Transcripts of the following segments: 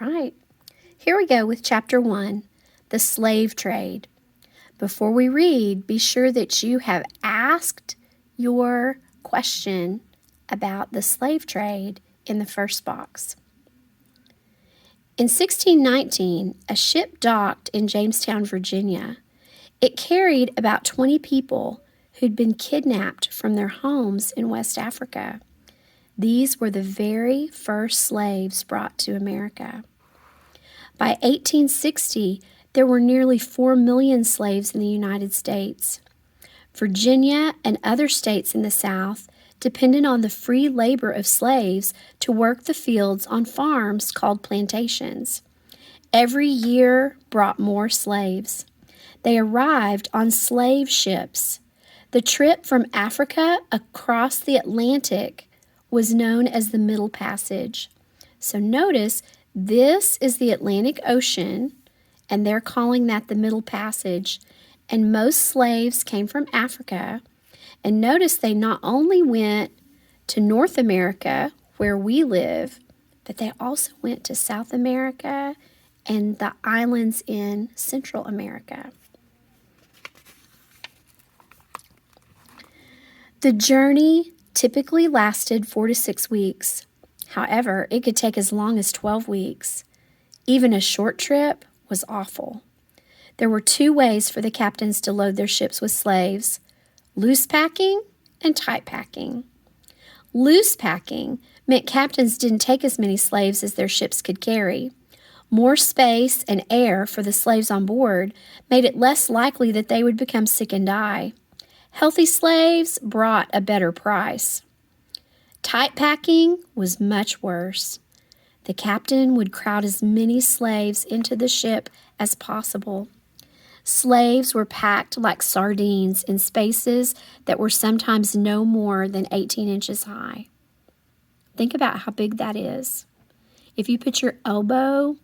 right, here we go with Chapter 1, the slave trade. Before we read, be sure that you have asked your question about the slave trade in the first box. In 1619, a ship docked in Jamestown, Virginia. It carried about 20 people who'd been kidnapped from their homes in West Africa. These were the very first slaves brought to America. By 1860, there were nearly 4 million slaves in the United States. Virginia and other states in the South depended on the free labor of slaves to work the fields on farms called plantations. Every year brought more slaves. They arrived on slave ships. The trip from Africa across the Atlantic was known as the Middle Passage. So notice, this is the Atlantic Ocean, and they're calling that the Middle Passage. And most slaves came from Africa. And notice they not only went to North America, where we live, but they also went to South America and the islands in Central America. The journey typically lasted 4 to 6 weeks. However, it could take as long as 12 weeks. Even a short trip was awful. There were 2 ways for the captains to load their ships with slaves: loose packing and tight packing. Loose packing meant captains didn't take as many slaves as their ships could carry. More space and air for the slaves on board made it less likely that they would become sick and die. Healthy slaves brought a better price. Tight packing was much worse. The captain would crowd as many slaves into the ship as possible. Slaves were packed like sardines in spaces that were sometimes no more than 18 inches high. Think about how big that is. If you put your elbow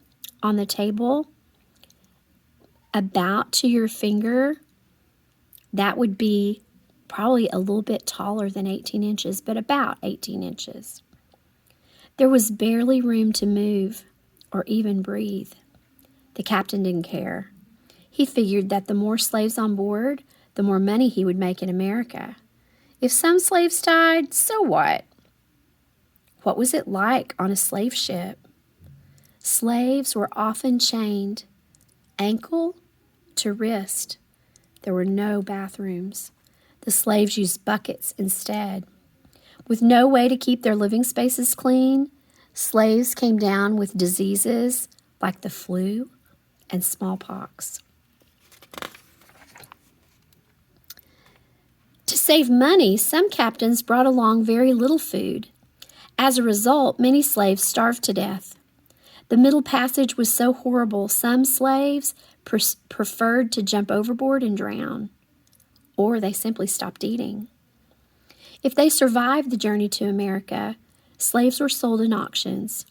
on the table about to your finger, that would be probably a little bit taller than 18 inches, but about 18 inches. There was barely room to move or even breathe. The captain didn't care. He figured that the more slaves on board, the more money he would make in America. If some slaves died, so what? What was it like on a slave ship? Slaves were often chained ankle to wrist. There were no bathrooms. The slaves used buckets instead. With no way to keep their living spaces clean, slaves came down with diseases like the flu and smallpox. To save money, some captains brought along very little food. As a result, many slaves starved to death. The Middle Passage was so horrible, some slaves preferred to jump overboard and drown, or they simply stopped eating. If they survived the journey to America, slaves were sold in auctions.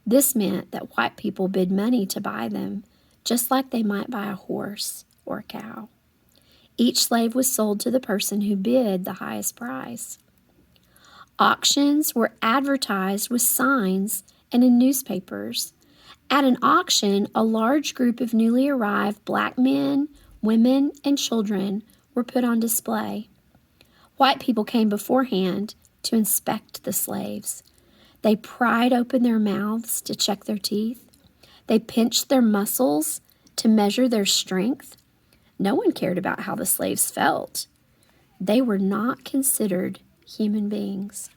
This meant that white people bid money to buy them, just like they might buy a horse or a cow. Each slave was sold to the person who bid the highest price. Auctions were advertised with signs and in newspapers. At an auction, a large group of newly arrived black men, women, and children were put on display. White people came beforehand to inspect the slaves. They pried open their mouths to check their teeth. They pinched their muscles to measure their strength. No one cared about how the slaves felt. They were not considered human beings.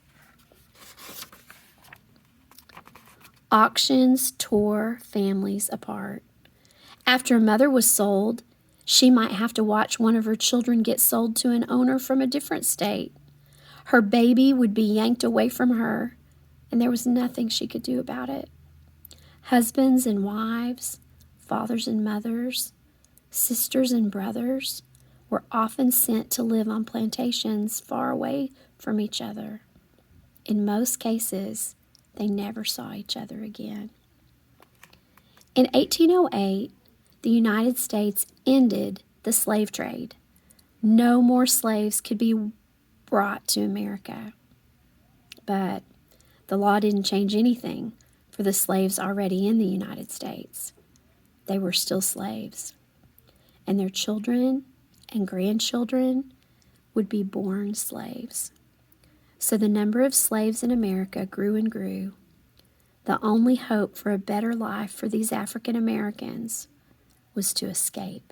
Auctions tore families apart. After a mother was sold, she might have to watch one of her children get sold to an owner from a different state. Her baby would be yanked away from her, and there was nothing she could do about it. Husbands and wives, fathers and mothers, sisters and brothers were often sent to live on plantations far away from each other. In most cases, they never saw each other again. In 1808, the United States ended the slave trade. No more slaves could be brought to America. But the law didn't change anything for the slaves already in the United States. They were still slaves, and their children and grandchildren would be born slaves. So the number of slaves in America grew and grew. The only hope for a better life for these African Americans was to escape.